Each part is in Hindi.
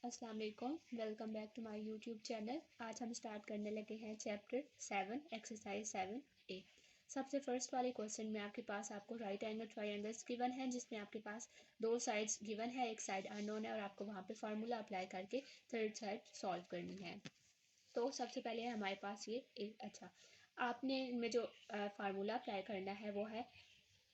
अस्सलाम वालेकुम, welcome back to my YouTube channel. आज हम स्टार्ट करने लगे हैं चैप्टर 7 एक्सरसाइज 7A। सबसे फर्स्ट वाले क्वेश्चन में आपके पास आपको राइट एंगल ट्रायंगल्स गिवन है, जिसमें आपके पास दो साइड्स गिवन है, एक साइड अननोन है और आपको वहाँ पे फार्मूला अप्लाई करके थर्ड साइड सॉल्व करनी है। तो सबसे पहले है हमारे पास ये आपने इनमें जो फार्मूला अप्लाई करना है वो है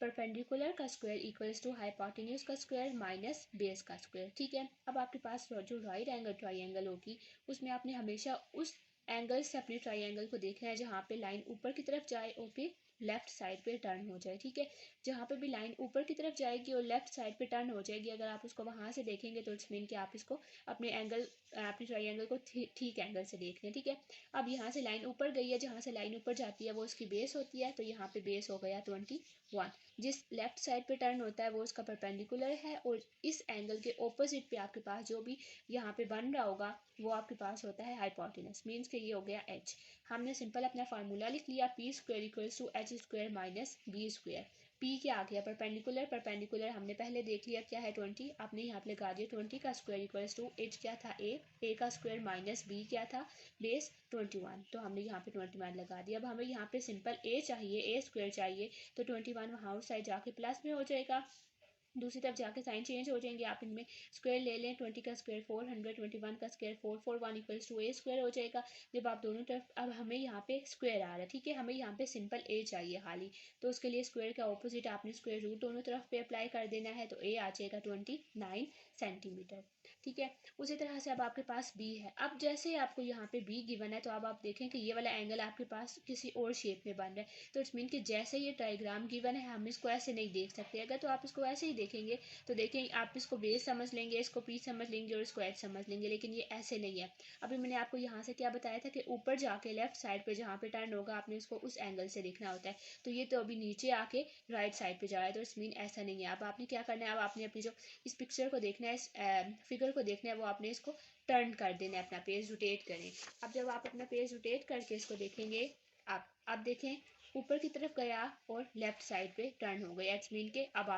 परपेंडिकुलर का स्क्वायर इक्वल्स टू हाइपोटेन्यूज का स्क्वायर माइनस बेस का स्क्वायर। ठीक है, अब आपके पास जो राइट एंगल ट्रायंगल होगी उसमें आपने हमेशा उस एंगल से अपने ट्रायंगल को देखना है जहाँ पे लाइन ऊपर की तरफ जाए और फिर लेफ्ट साइड पे टर्न हो जाए। ठीक है, जहाँ पे भी लाइन ऊपर की तरफ जाएगी और लेफ्ट साइड पे टर्न हो जाएगी, अगर आप उसको वहाँ से देखेंगे तो इट्स मीन कि आप इसको अपने ट्रायंगल को ठीक एंगल से देख रहे हैं। ठीक है, अब यहाँ से लाइन ऊपर गई है, जहाँ से लाइन ऊपर जाती है वो उसकी बेस होती है, तो यहाँ पे बेस हो गया 21। जिस लेफ्ट साइड पे टर्न होता है वो उसका परपेंडिकुलर है और इस एंगल के ऑपोजिट पे आपके पास जो भी यहाँ पे बन रहा होगा वो आपके पास होता है हाइपोटेनस, मीन्स कि ये हो गया h। हमने सिंपल अपना फार्मूला लिख लिया, P square equals to H square minus B square. P क्या आ गया परपेंडिकुलर हमने पहले देख लिया क्या है 20, आपने यहाँ पे लगा दिया 20 का स्क्वायर इक्वल्स टू एच क्या था ए का स्क्वायर माइनस बी क्या था बेस 21, तो हमने यहाँ पे 21 लगा दिया। अब हमें यहाँ पे सिंपल ए चाहिए, ए स्क्वायर चाहिए, तो 21 वहाँ उस साइड जाके प्लस में हो जाएगा, दूसरी तरफ जाके साइन चेंज हो जाएंगे। आप इनमें स्क्वायर ले लें, 20 का स्क्वायर 400, 21 का square 441 equals to A square हो जाएगा। जब आप दोनों तरफ, अब हमें यहाँ पे स्क्वायर आ रहा है, ठीक है, हमें यहाँ पे सिंपल ए चाहिए खाली, तो उसके लिए स्क्वायर का ऑपोजिट आपने स्क्वायर रूट दोनों तरफ पे अप्लाई कर देना है, तो ए आ जाएगा 29 सेंटीमीटर। ठीक है, उसी तरह से अब आपके पास बी है। अब जैसे आपको यहाँ पे बी गिवन है तो अब आप देखें कि ये वाला एंगल आपके पास किसी और शेप में बन रहा है, तो इट्स मीन कि जैसे ये डायग्राम गिवन है हम इसको ऐसे नहीं देख सकते। अगर तो आप इसको ऐसे ही देखेंगे तो देखें आप इसको बेस समझ लेंगे, इसको पी समझ लेंगे और इसको एच समझ लेंगे, लेकिन ये ऐसे नहीं है। अभी मैंने आपको यहाँ से क्या बताया था कि ऊपर जाके लेफ्ट साइड पे जहाँ पे टर्न होगा आपने उसको उस एंगल से देखना होता है, तो ये तो अभी नीचे आके राइट साइड पे जा रहा है, तो इट्स मीन ऐसा नहीं है। अब आपने क्या करना है, अब आपने अपनी जो इस पिक्चर को देखना है, इस फिगर को देखना है, वो आपने इसको टर्न कर देना है, अपना पेज रोटेट करें। अब जब आप अपना पेज रोटेट करके इसको देखेंगे, आप देखें ऊपर की तरफ गया और लेफ्ट साइड पे टर्न हो गया, इट्स मीन के अब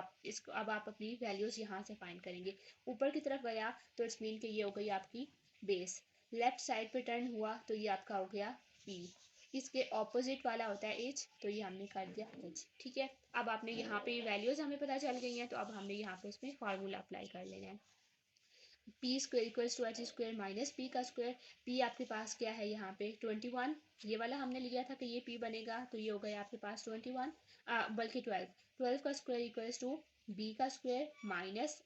आप अपनी वैल्यूज यहाँ से फाइंड करेंगे। ऊपर की तरफ गया तो इट्स मीन के ये हो गई आपकी बेस, लेफ्ट साइड पे टर्न हुआ तो ये आपका हो गया पी, इसके ऑपोजिट वाला होता है एच, तो ये हमने कर दिया एच। ठीक है, अब आपने यहाँ पे वैल्यूज हमें पता चल गई हैं, तो अब हमने यहाँ पे इसमें फार्मूला अप्लाई कर लेना है। P square equals to H square minus P का स्क्वायर। पी आपके पास क्या है यहाँ पे 21, ये वाला हमने लिया था कि ये पी बनेगा, तो ये हो गया आपके पास 21 बल्कि 12 का स्क्वायर इक्वल्स टू बी का स्क्वायर माइनस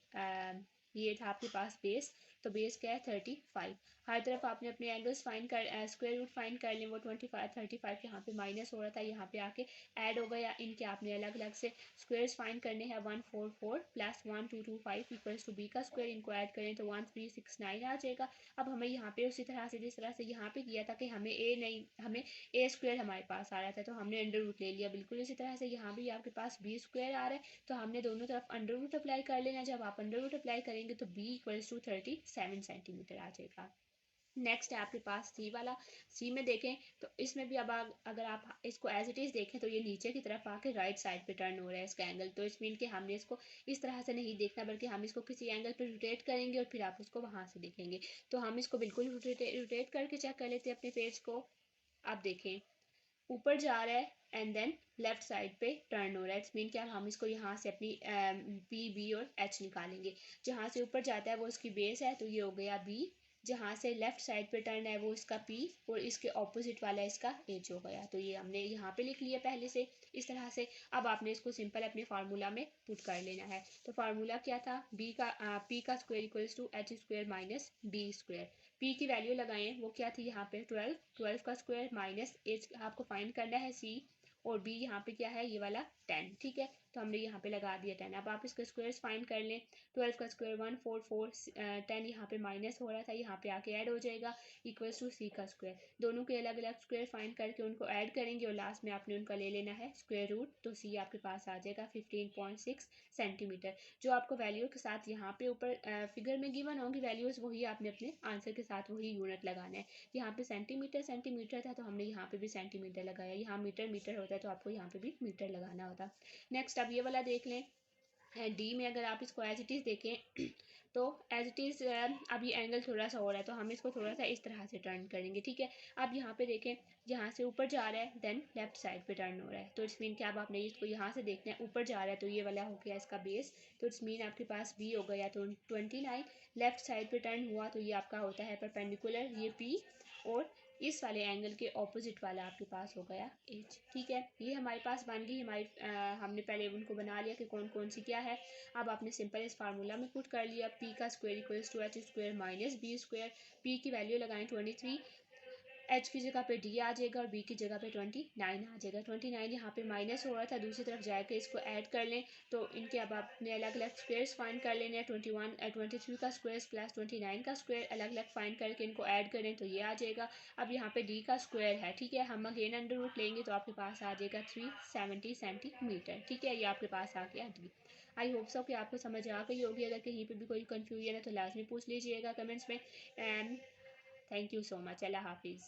ये था आपके पास बेस, तो बेस क्या है 35। हर तरफ आपने अपने एंगल्स फाइंड कर स्क्वायर रूट फाइंड कर लें, वो 25 35 यहाँ पे माइनस हो रहा था, यहाँ पे आके ऐड हो गया। इनके आपने अलग अलग से स्क्वायर्स फाइंड करने हैं, 144 प्लस 1225 इक्वल्स टू बी का स्क्वायर, इनको ऐड करें तो 1369 आ जाएगा। अब हमें यहाँ पे उसी तरह से जिस तरह से यहाँ पे किया था कि हमें ए नहीं, हमें ए स्क्वायर हमारे पास आ रहा था तो हमने अंडर रूट ले लिया, बिल्कुल इसी तरह से यहाँ भी आपके पास बी स्क्वायर आ रहा है तो हमने दोनों तरफ अंडर रूट अप्लाई कर लेना। जब आप अंडर रूट अप्लाई करेंगे तो बी इक्वल्स टू 37 सेंटीमीटर आ जाएगा। नेक्स्ट है आपके पास सी वाला। सी में देखें तो इसमें भी अब अगर आप इसको एज इट इज़ देखें तो ये नीचे की तरफ आके राइट साइड पे टर्न हो रहा है इसका एंगल, तो इस मीन कि हमने इसको इस तरह से नहीं देखना, बल्कि हम इसको किसी एंगल पे रोटेट करेंगे और फिर आप उसको वहाँ से देखेंगे। तो हम इसको बिल्कुल रोटेट करके चेक कर लेते हैं अपने पेज को। आप देखें ऊपर जा रहा है एंड देन लेफ्ट साइड पे टर्न हो रहा है, इट्स मीन क्या हम इसको यहाँ से अपनी पी बी और एच निकालेंगे। जहाँ से ऊपर जाता है वो इसकी बेस है, तो ये हो गया बी, जहाँ से लेफ्ट साइड पे टर्न है वो इसका पी और इसके ऑपोजिट वाला इसका एच हो गया, तो ये हमने यहाँ पे लिख लिया पहले से इस तरह से। अब आपने इसको सिंपल अपने फार्मूला में पुट कर लेना है, तो फार्मूला क्या था, पी का square equals to H square minus B square. P की वैल्यू लगाएं, वो क्या थी यहाँ पे 12 का स्क्वायर माइनस एच आपको फाइंड करना है सी, और बी यहाँ पे क्या है ये वाला 10। ठीक है, तो हमने यहाँ पे लगा दिया 10। अब आप इसके स्क्वायर्स फाइंड कर लें, 12 का स्क्वायर 144, 10 यहाँ पे माइनस हो रहा था यहाँ पे आके ऐड हो जाएगा इक्वल्स टू सी का स्क्वायर। दोनों के अलग अलग स्क्वायर फाइंड करके उनको ऐड करेंगे और लास्ट में आपने उनका ले लेना है स्क्वायर रूट, तो सी आपके पास आ जाएगा 15.6 सेंटीमीटर। जो आपको वैल्यू के साथ यहाँ पे ऊपर फिगर में गिवन होंगी वैल्यूज़, वही आपने अपने आंसर के साथ वही यूनिट लगाना है। यहाँ पे सेंटीमीटर था तो हमने यहाँ पे भी सेंटीमीटर लगाया, यहाँ मीटर होता है तो आपको यहाँ पे भी मीटर लगाना होता। नेक्स्ट अब ये वाला देख लें, डी में अगर आप इसको एज इट इज़ देखें तो एज इट इज़ अब ये एंगल थोड़ा सा हो रहा है, तो हम इसको थोड़ा सा इस तरह से टर्न करेंगे, ठीक है। अब यहाँ पे देखें, यहाँ से ऊपर जा रहा है, देन लेफ्ट साइड पे टर्न हो रहा है, तो इट्स मीन कि अब आपने इसको यहाँ से देखना है, ऊपर जा रहा है तो ये वाला हो गया इसका बेस, तो इट्स मीन आपके पास बी हो गया तो 29, लेफ्ट साइड पे टर्न हुआ तो ये आपका होता है परपेंडिकुलर, ये पी, और इस वाले एंगल के ऑपोजिट वाला आपके पास हो गया एच, ठीक है। ये हमारे पास बन गई हमारी हमने पहले उनको बना लिया कि कौन कौन सी क्या है। अब आपने सिंपल इस फार्मूला में पुट कर लिया, पी का square equals to H square minus B square, P की वैल्यू लगाएं 23, एच की जगह पे डी आ जाएगा और बी की जगह पे 29 आ जाएगा। 29 यहाँ पे माइनस हो रहा था, दूसरी तरफ जाकर इसको ऐड कर लें, तो इनके अब आपने अलग अलग स्क्वेयर्स फाइंड कर लेने हैं। 23 का स्क्वेयर प्लस 29 का स्क्वेयर अलग अलग फाइंड करके इनको ऐड करें तो ये आ जाएगा। अब यहाँ पे डी का स्क्वायर है, ठीक है, हम अगेन अंडर रूट लेंगे तो आपके पास आ जाएगा 370 सेंटीमीटर, ठीक है, ये आपके पास आ गया डी। आई होप सो कि आपको समझ आ गई होगी। अगर कहीं पे भी कोई कन्फ्यूजन है तो लाजमी पूछ लीजिएगा कमेंट्स में। And thank you so much. अल्लाह हाफिज़।